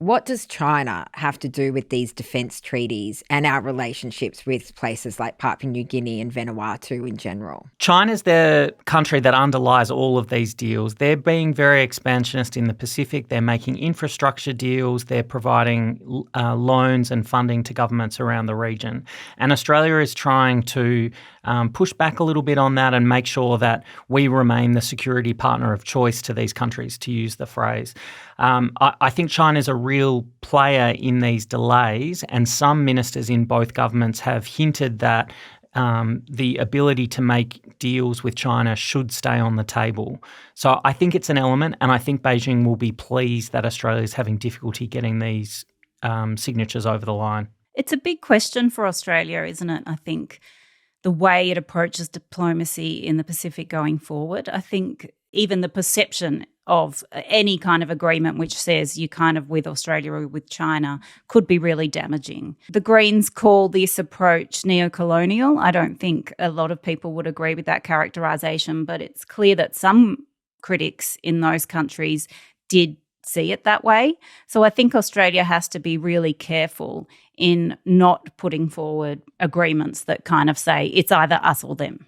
What does China have to do with these defence treaties and our relationships with places like Papua New Guinea and Vanuatu in general? China's the country that underlies all of these deals. They're being very expansionist in the Pacific. They're making infrastructure deals. They're providing loans and funding to governments around the region. And Australia is trying to push back a little bit on that and make sure that we remain the security partner of choice to these countries, to use the phrase. I think China's a real player in these delays, and some ministers in both governments have hinted that the ability to make deals with China should stay on the table. So I think it's an element, and I think Beijing will be pleased that Australia is having difficulty getting these signatures over the line. It's a big question for Australia, isn't it? I think the way it approaches diplomacy in the Pacific going forward, I think even the perception of any kind of agreement which says you're kind of with Australia or with China could be really damaging. The Greens call this approach neo-colonial. I don't think a lot of people would agree with that characterisation, but it's clear that some critics in those countries did see it that way. So I think Australia has to be really careful in not putting forward agreements that kind of say it's either us or them.